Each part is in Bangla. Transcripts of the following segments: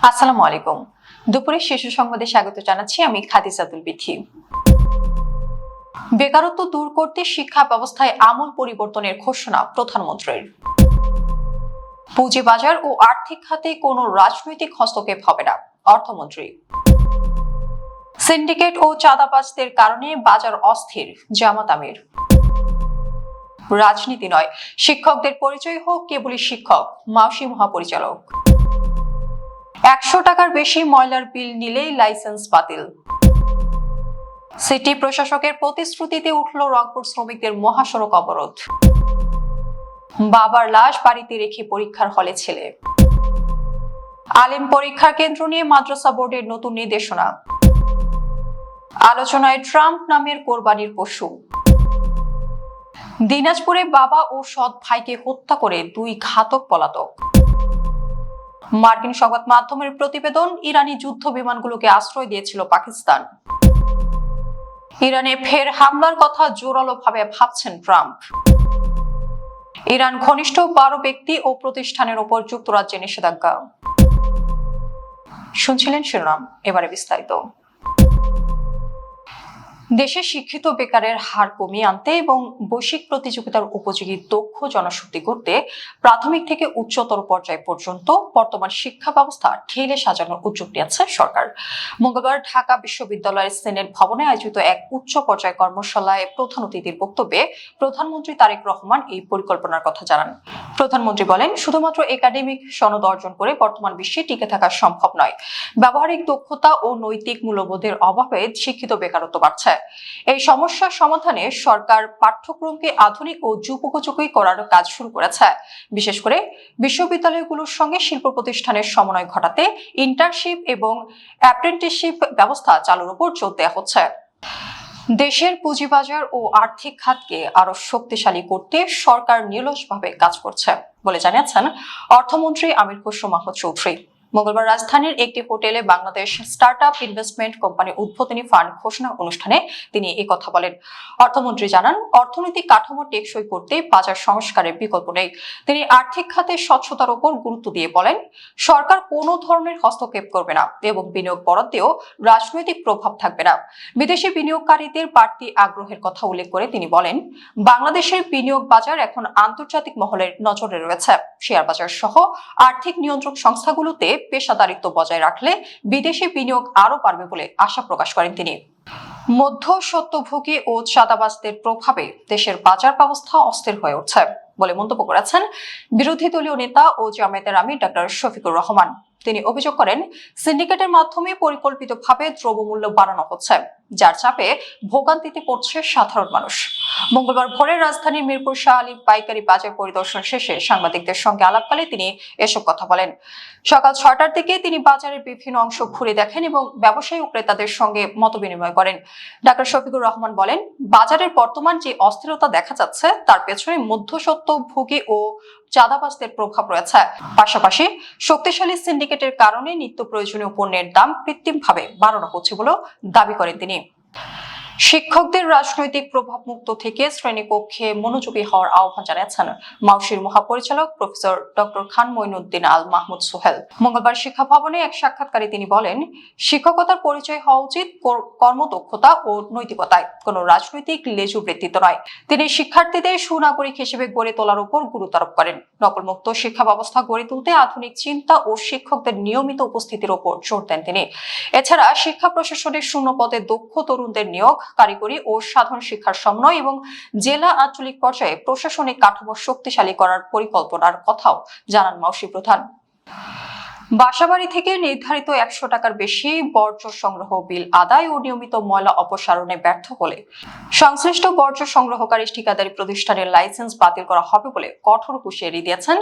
আসসালামু আলাইকুম। দুপুরের শীর্ষ সংবাদে স্বাগত জানাচ্ছি আমি খাদিজাতুল বিথি। বেকারত্ব দূর করতে শিক্ষা ব্যবস্থায় আমূল পরিবর্তনের ঘোষণা প্রধানমন্ত্রীর। পুঁজিবাজার ও আর্থিক খাতে কোনো রাজনৈতিক হস্তক্ষেপ হবে না, অর্থমন্ত্রী। সিন্ডিকেট ও চাঁদাবাজদের কারণে বাজার অস্থির, জামাত আমির। রাজনীতি নয়, শিক্ষকদের পরিচয় হোক কেবলই শিক্ষক, মাউসি মহাপরিচালক। 100 টাকার বেশি ময়লার বিল নিলেই লাইসেন্স বাতিল। সিটি প্রশাসকের প্রতিশ্রুতিতে উঠল রংপুর শ্রমিকদের মহাসড়ক অবরোধ। বাবার লাশ বাড়িতে রেখে পরীক্ষার হলে ছেলে। আলেম পরীক্ষার কেন্দ্র নিয়ে মাদ্রাসা বোর্ডের নতুন নির্দেশনা। আলোচনায় ট্রাম্প নামের কোরবানির পশু। দিনাজপুরে বাবা ও সৎ ভাইকে হত্যা করে 2 ঘাতক পলাতক। মার্কিন সংবাদ মাধ্যমের প্রতিবেদন, ইরানি যুদ্ধ বিমানগুলোকে আশ্রয় দিয়েছিল পাকিস্তান। ইরানে ফের হামলার কথা জোরালোভাবে ভাবছেন ট্রাম্প। ইরান ঘনিষ্ঠ 12 ব্যক্তি ও প্রতিষ্ঠানের উপর যুক্তরাজ্যের নিষেধাজ্ঞা। শুনছিলেন শিরোনাম, এবারে বিস্তারিত। দেশে শিক্ষিত বেকারের হার কমিয়ে আনতে এবং বৈশ্বিক প্রতিযোগিতার উপযোগী দক্ষ জনশক্তি করতে প্রাথমিক থেকে উচ্চতর পর্যায় পর্যন্ত বর্তমান শিক্ষা ব্যবস্থা ঢেলে সাজানোর উদ্যোগ নিয়েছে সরকার। মঙ্গলবার ঢাকা বিশ্ববিদ্যালয়ের সেনেট ভবনে আয়োজিত এক উচ্চ পর্যায় কর্মশালায় প্রধান অতিথির বক্তব্যে প্রধানমন্ত্রী তারেক রহমান এই পরিকল্পনার কথা জানান। প্রধানমন্ত্রী বলেন, শুধুমাত্র একাডেমিক সনদ অর্জন করে বর্তমান বিশ্বে টিকে থাকা সম্ভব নয়। ব্যবহারিক দক্ষতা ও নৈতিক মূল্যবোধের অভাবে শিক্ষিত বেকারত্ব বাড়ছে। এই সমস্যার সমাধানে সরকার পাঠ্যক্রমকে আধুনিক ও যুগোপযোগী করার কাজ শুরু করেছে। বিশেষ করে বিশ্ববিদ্যালয়গুলোর সঙ্গে শিল্প প্রতিষ্ঠানের সমন্বয় ঘটাতে ইন্টার্নশিপ এবং অ্যাপ্রেন্টিসশিপ ব্যবস্থা চালুর উপর জোর দেওয়া হচ্ছে। দেশের পুঁজিবাজার ও আর্থিক খাতকে আরো শক্তিশালী করতে সরকার নিরলসভাবে কাজ করছে বলে জানিয়েছেন অর্থমন্ত্রী আমির খসরু মাহমুদ চৌধুরী। মঙ্গলবার রাজধানীর একটি হোটেলে বাংলাদেশ স্টার্টআপ ইনভেস্টমেন্ট কোম্পানি উদ্বোধনী ফান্ড ঘোষণা অনুষ্ঠানে তিনি এই কথা বলেন। অর্থমন্ত্রী জানান, অর্থনৈতিক কাঠামো টেকসই করতে বাজার সংস্কারের বিকল্প নেই। তিনি আর্থিক খাতে স্বচ্ছতার উপর গুরুত্ব দিয়ে বলেন, সরকার কোনো ধরনের হস্তক্ষেপ করবে না এবং বিনিয়োগ বরাদ্দেও রাজনৈতিক প্রভাব থাকবে না। বিদেশি বিনিয়োগকারীদের বাড়তি আগ্রহের কথা উল্লেখ করে তিনি বলেন, বাংলাদেশের বিনিয়োগ বাজার এখন আন্তর্জাতিক মহলের নজরে রয়েছে। শেয়ার বাজার সহ আর্থিক নিয়ন্ত্রক সংস্থাগুলোতে পেশাদারিত্ব বজায় রাখলে বিদেশি বিনিয়োগ আরো বাড়বে বলে আশা প্রকাশ করেন তিনি। মধ্যস্বত্বভোগী ও চাঁদাবাজদের প্রভাবে দেশের বাজার ব্যবস্থা অস্থির হয়ে উঠছে বলে মন্তব্য করেছেন বিরোধী দলীয় নেতা ও জামায়াতের আমির ডক্টর শফিকুর রহমান। তিনি অভিযোগ করেন, সিন্ডিকেটের মাধ্যমে পরিকল্পিতভাবে দ্রব্যমূল্য বাড়ানো হচ্ছে, যার চাপে ভোগান্তিতে পড়ছে সাধারণ মানুষ। মঙ্গলবার ভোরে রাজধানীর মিরপুর শাহ আলী পাইকারি বাজার পরিদর্শন শেষে সাংবাদিকদের সঙ্গে আলাপকালে তিনি এসব কথা বলেন। সকাল 6টার দিকে তিনি বাজারের বিভিন্ন অংশ ঘুরে দেখেন এবং ব্যবসায়ী ও ক্রেতাদের সঙ্গে মতবিনিময় করেন। ডক্টর শফিকুর রহমান বলেন, বাজারের বর্তমান যে অস্থিরতা দেখা যাচ্ছে তার পেছনে মধ্যস্বত্বভোগী ও চাঁদাবাজদের প্রভাব রয়েছে। পাশাপাশি শক্তিশালী সিন্ডিকেটের কারণে নিত্য প্রয়োজনীয় পণ্যের দাম কৃত্রিমভাবে বাড়ানো হচ্ছে বলে দাবি করেন তিনি। শিক্ষকদের রাজনৈতিক প্রভাব মুক্ত থেকে শ্রেণীকক্ষে মনোযোগী হওয়ার আহ্বান জানিয়েছেন মাউসির মহাপরিচালক প্রফেসর ডক্টর খান মঈনুদ্দিন আল মাহমুদ সোহেল। মঙ্গলবার শিক্ষা ভবনে এক সাক্ষাৎকারে তিনি বলেন, শিক্ষকতার পরিচয় হওয়া উচিত কর্মদক্ষতা ও নৈতিকতায়, কোনো রাজনৈতিক লেজু বৃত্তিত্ব নয়। তিনি শিক্ষার্থীদের সুনাগরিক হিসেবে গড়ে তোলার উপর গুরুত্ব আরোপ করেন। নকলমুক্ত শিক্ষা ব্যবস্থা গড়ে তুলতে আধুনিক চিন্তা ও শিক্ষকদের নিয়মিত উপস্থিতির উপর জোর দেন তিনি। এছাড়া শিক্ষা প্রশাসনের শূন্য পদে দক্ষ তরুণদের নিয়োগ, কারিগরি ও সাধারণ শিক্ষার সমন্বয় এবং জেলা আঞ্চলিক পর্যায়ে প্রশাসনিক কাঠামো শক্তিশালী করার পরিকল্পনার কথাও জানান মাউসি প্রধান। বাসাবাড়ি থেকে নির্ধারিত 100 টাকার বেশি বর্জ্য সংগ্রহ বিল আদায় ও নিয়মিত ময়লা অপসারণে ব্যর্থ হলে সংশ্লিষ্ট বর্জ্য সংগ্রহকারী ঠিকাদারি প্রতিষ্ঠানের লাইসেন্স বাতিল করা হবে বলে কঠোর হুঁশিয়ারি দিয়েছেন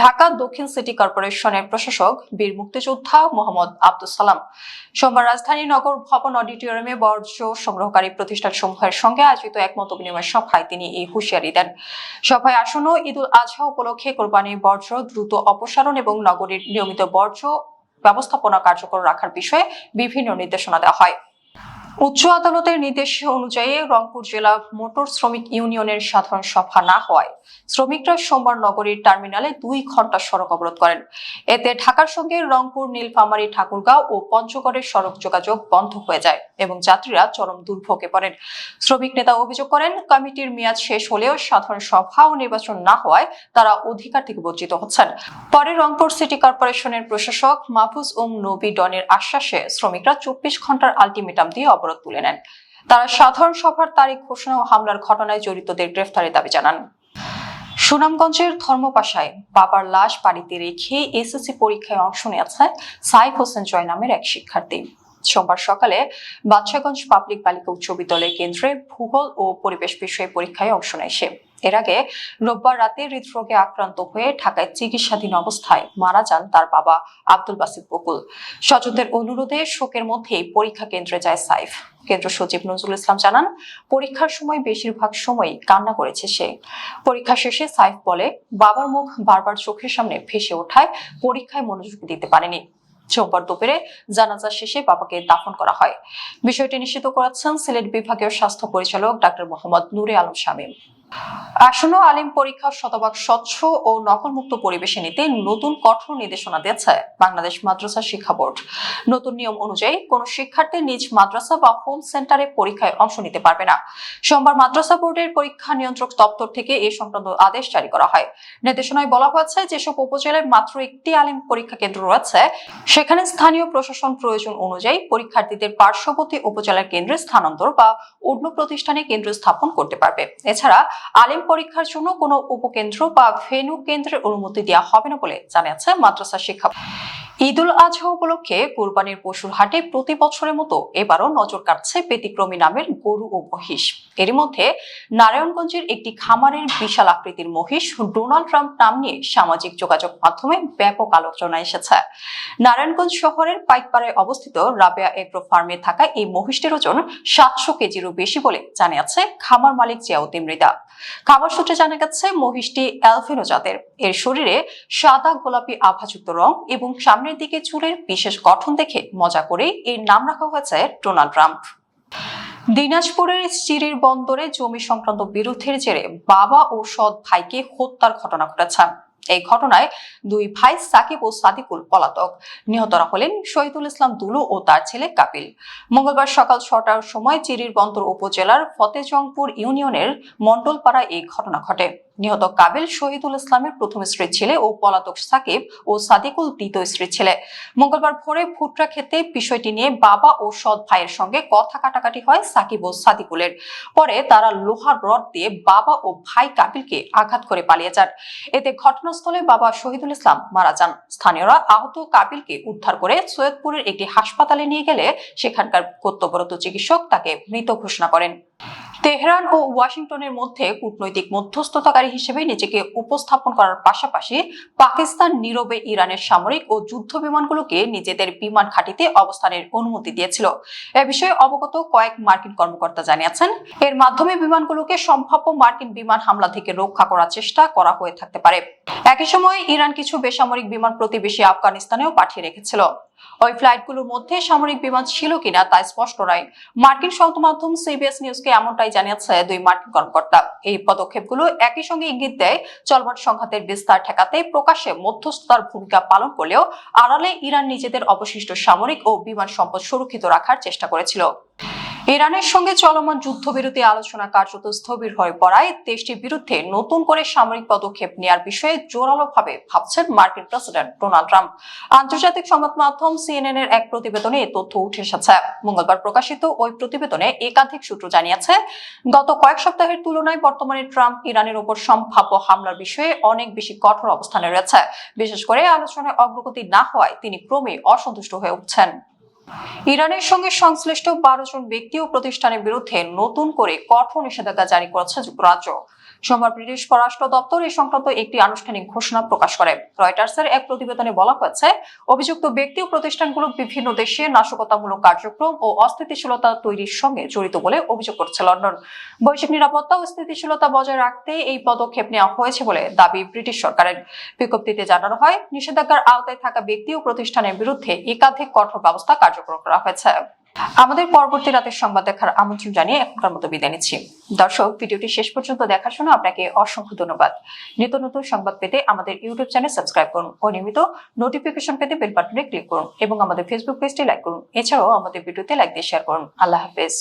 ঢাকা দক্ষিণ সিটি কর্পোরেশনের প্রশাসক বীর মুক্তিযোদ্ধা মোহাম্মদ আব্দুস সালাম। সোমবার রাজধানী নগর ভবন অডিটোরিয়ামে বর্জ্য সংগ্রহকারী প্রতিষ্ঠানসমূহের সঙ্গে আয়োজিত এক মতবিনিময় সভায় তিনি এই হুঁশিয়ারি দেন। সভায় আসন্ন ঈদুল আজহা উপলক্ষে কোরবানির বর্জ্য দ্রুত অপসারণ এবং নগরীর নিয়মিত বর্জ্য ব্যবস্থাপনা কার্যকর রাখার বিষয়ে বিভিন্ন নির্দেশনা দেওয়া হয়। উচ্চ আদালতের নির্দেশ অনুযায়ী রংপুর জেলা মোটর শ্রমিক ইউনিয়নের সাধারণ সভা না হওয়ায় শ্রমিকরা সোমবার নগরীর টার্মিনালে 2 ঘন্টা সড়ক অবরোধ করেন। এতে ঢাকার সঙ্গে রংপুর, নীলফামারী, ঠাকুরগাঁও ও পঞ্চগড়ের সড়ক যোগাযোগ বন্ধ হয়ে যায় এবং যাত্রীরা চরম দুর্ভোগে পড়েন। শ্রমিক নেতা অভিযোগ করেন, কমিটির মেয়াদ শেষ হলেও সাধারণ সভা ও নির্বাচন না হওয়ায় তারা অধিকার থেকে বঞ্চিত হচ্ছেন। পরে রংপুর সিটি কর্পোরেশনের প্রশাসক মাহফুজ নবী ডনের আশ্বাসে শ্রমিকরা 24 ঘন্টার আলটিমেটাম দিয়ে অবরোধ তুলে নেন। তারা সাধারণ সভার তারিখ ঘোষণা ও হামলার ঘটনায় জড়িতদের গ্রেফতারের দাবি জানান। সুনামগঞ্জের ধর্মপাশায় বাবার লাশ বাড়িতে রেখে এসএসসি পরীক্ষায় অংশ নিয়েছে সাইফ হোসেন জয় নামের এক শিক্ষার্থী। সোমবার সকালে বাদশাগঞ্জ পাবলিক বালিকা উচ্চ বিদ্যালয় কেন্দ্রে ভূগোল ও পরিবেশ বিষয়ে পরীক্ষায় অংশ নেয় সে। এর আগে রোববার রাতে হৃদরোগে আক্রান্ত হয়ে ঢাকায় চিকিৎসাধীন অবস্থায় মারা যান তার বাবা আব্দুল বাসিত বকুল। স্বজনদের অনুরোধে শোকের মধ্যেই পরীক্ষা কেন্দ্রে যায় সাইফ। কেন্দ্র সচিব নজরুল ইসলাম জানান, পরীক্ষার সময় বেশিরভাগ সময় কান্না করেছে সে। পরীক্ষা শেষে সাইফ বলে, বাবার মুখ বারবার চোখের সামনে ভেসে ওঠায় পরীক্ষায় মনোযোগ দিতে পারেনি। সোমবার দুপুরে জানাজা শেষে বাবাকে দাফন করা হয়। বিষয়টি নিশ্চিত করেছেন সিলেট বিভাগীয় স্বাস্থ্য পরিচালক ডাক্তার মোহাম্মদ নূরে আলম শামীম। আসন্ন আলিম পরীক্ষা শতভাগ স্বচ্ছ ও নকলমুক্ত পরিবেশে নিতে নতুন কঠোর নির্দেশনা দিয়েছে বাংলাদেশ মাদ্রাসা শিক্ষা বোর্ড। নতুন নিয়ম অনুযায়ী কোন শিক্ষার্থী নিজ মাদ্রাসা বা হোম সেন্টারে পরীক্ষায় অংশ নিতে পারবে না। সোমবার মাদ্রাসা বোর্ডের পরীক্ষা নিয়ন্ত্রক দপ্তর থেকে এই সংক্রান্ত আদেশ জারি করা হয়। নির্দেশনায় বলা হয়েছে, যেসব উপজেলায় মাত্র একটি আলিম পরীক্ষা কেন্দ্র রয়েছে সেখানে স্থানীয় প্রশাসন প্রয়োজন অনুযায়ী পরীক্ষার্থীদের পার্শ্ববর্তী উপজেলার কেন্দ্রে স্থানান্তর বা অন্য প্রতিষ্ঠানে কেন্দ্র স্থাপন করতে পারবে। এছাড়া আলিম পরীক্ষার জন্য কোনো উপকেন্দ্র বা ভেন্যু কেন্দ্রের অনুমতি দেওয়া হবে না বলে জানিয়েছে মাদ্রাসা শিক্ষা। ঈদুল আজহা উপলক্ষে কুরবানির পশুর হাটে প্রতি বছরের মতো এবারও নজর কাটছে ব্যতিক্রমী নামের গরু ও মহিষ। এর মধ্যে নারায়ণগঞ্জের একটি খামারের বিশাল আকৃতির মহিষ ডোনাল্ড ট্রাম্প নাম নিয়ে সামাজিক যোগাযোগ মাধ্যমে ব্যাপক আলোচনা এসেছে। নারায়ণগঞ্জ শহরের পাইকপাড়ায় অবস্থিত রাবেয়া এগ্রো ফার্মে থাকা এই মহিষটির ওজন 700 কেজিরও বেশি বলে জানিয়েছে খামার মালিক জিয়াউদ্দিন মৃধা। খামার সূত্রে জানা গেছে, মহিষটি অ্যালফিনো জাতের। এর শরীরে সাদা গোলাপি আভাযুক্ত রং এবং সামনের দিকে চুলের বিশেষ গঠন দেখে মজা করে এর নাম রাখা হয়েছে ডোনাল্ড ট্রাম্প। দিনাজপুরের চিরির বন্দরে জমি সংক্রান্ত বিরোধের জেরে বাবা ও সৎ ভাইকে হত্যার ঘটনা ঘটেছে। এই ঘটনায় 2 ভাই সাকিব ও সাদিকুল পলাতক। নিহতরা হলেন শহীদুল ইসলাম দুলু ও তার ছেলে কাপিল। মঙ্গলবার সকাল 6টার সময় চিরির বন্দর উপজেলার ফতেজংপুর ইউনিয়নের মন্ডলপাড়ায় এই ঘটনা ঘটে। নিহত কাবিল শহীদুল ইসলামের প্রথম স্ত্রীর ছেলে ও পলাতক সাকিব ও সাদিকুল দ্বিতীয় স্ত্রীর ছেলে। মঙ্গলবার ভোরে ভুট্টা খেতে বিষয়টি নিয়ে বাবা ও সৎ ভাইয়ের সঙ্গে কথা কাটাকাটি হয় সাকিব ও সাদিকুলের। পরে তারা লোহার রড দিয়ে বাবা ও ভাই কাবিলকে আঘাত করে পালিয়ে যান। এতে ঘটনাস্থলে বাবা শহীদুল ইসলাম মারা যান। স্থানীয়রা আহত কাবিলকে উদ্ধার করে সৈয়দপুরের একটি হাসপাতালে নিয়ে গেলে সেখানকার কর্তব্যরত চিকিৎসক তাকে মৃত ঘোষণা করেন। তেহরান ও ওয়াশিংটনের মধ্যে কূটনৈতিক মধ্যস্থতাকারী হিসেবে নিজেকে উপস্থাপন করার পাশাপাশি পাকিস্তান নীরবে ইরানের সামরিক ও যুদ্ধ বিমানগুলোকে নিজেদের বিমান ঘাঁটিতে অবস্থানের অনুমতি দিয়েছিল। এ বিষয়ে অবগত কয়েক মার্কিন কর্মকর্তা জানিয়েছেন, এর মাধ্যমে বিমানগুলোকে সম্ভাব্য মার্কিন বিমান হামলা থেকে রক্ষা করার চেষ্টা করা হয়ে থাকতে পারে। একই সময় ইরান কিছু বেসামরিক বিমান প্রতিবেশী আফগানিস্তানেও পাঠিয়ে রেখেছিল। ওই ফ্লাইটগুলোর মধ্যে সামরিক বিমান ছিল কিনা তা স্পষ্ট নয়। মার্কিন সংবাদ মাধ্যম সিবিএস নিউজকে এমনটাই জানিয়েছে 2 মার্কিন কর্মকর্তা। এই পদক্ষেপগুলো একই সঙ্গে ইঙ্গিত দেয়, চলমান সংঘাতের বিস্তার ঠেকাতে প্রকাশ্যে মধ্যস্থতার ভূমিকা পালন করলেও আড়ালে ইরান নিজেদের অবশিষ্ট সামরিক ও বিমান সম্পদ সুরক্ষিত রাখার চেষ্টা করেছিল। ইরানের সঙ্গে চলমান যুদ্ধবিরতি আলোচনা কার্যত স্থবির হয়ে পড়ায় দেশটির বিরুদ্ধে নতুন করে সামরিক পদক্ষেপ নেওয়ার বিষয়ে জোরালোভাবে ভাবছেন মার্কিন প্রেসিডেন্ট ডোনাল্ড ট্রাম্প। আন্তর্জাতিক সংবাদ মাধ্যম সিএনএন এর এক প্রতিবেদনে এই তথ্য উঠে এসেছে। মঙ্গলবার প্রকাশিত ওই প্রতিবেদনে একাধিক সূত্র জানিয়েছে, গত কয়েক সপ্তাহের তুলনায় বর্তমানে ট্রাম্প ইরানের উপর সম্ভাব্য হামলার বিষয়ে অনেক বেশি কঠোর অবস্থানে রয়েছে। বিশেষ করে আলোচনায় অগ্রগতি না হওয়ায় তিনি ক্রমেই অসন্তুষ্ট হয়ে উঠছেন। ইরানের সঙ্গে সংশ্লিষ্ট 12 জন ব্যক্তি ও প্রতিষ্ঠানের বিরুদ্ধে নতুন করে কঠোর নিষেধাজ্ঞা জারি করেছে যুক্তরাজ্য। সোমবার ব্রিটিশ পররাষ্ট্র দপ্তর এই সংক্রান্ত একটি আনুষ্ঠানিক ঘোষণা প্রকাশ করে। রয়টার্সের এক প্রতিবেদনে বলা হয়েছে, অভিযুক্ত ব্যক্তি ও প্রতিষ্ঠানগুলো বিভিন্ন দেশে নাশকতামূলক কার্যক্রম ও অস্থিতিশীলতা তৈরির সঙ্গে জড়িত বলে অভিযোগ করছে লন্ডন। বৈশ্বিক নিরাপত্তা ও স্থিতিশীলতা বজায় রাখতে এই পদক্ষেপ নেওয়া হয়েছে বলে দাবি ব্রিটিশ সরকারের। বিজ্ঞপ্তিতে জানানো হয়, নিষেধাজ্ঞার আওতায় থাকা ব্যক্তি ও প্রতিষ্ঠানের বিরুদ্ধে একাধিক কঠোর ব্যবস্থা কার্যকর করা হয়েছে। আমাদের পরবর্তী রাতের সংবাদ দেখার আমন্ত্রণ জানিয়ে এখনকার মতো বিদায় নিচ্ছি। দর্শক, ভিডিওটি শেষ পর্যন্ত দেখার জন্য আপনাকে অসংখ্য ধন্যবাদ। নিত্য নতুন সংবাদ পেতে আমাদের ইউটিউব চ্যানেল সাবস্ক্রাইব করুন ও নিয়মিত নোটিফিকেশন পেতে বেল বাটনে ক্লিক করুন এবং আমাদের ফেসবুক পেজটি লাইক করুন। এছাড়াও আমাদের ভিডিওতে লাইক দিয়ে শেয়ার করুন। আল্লাহ হাফেজ।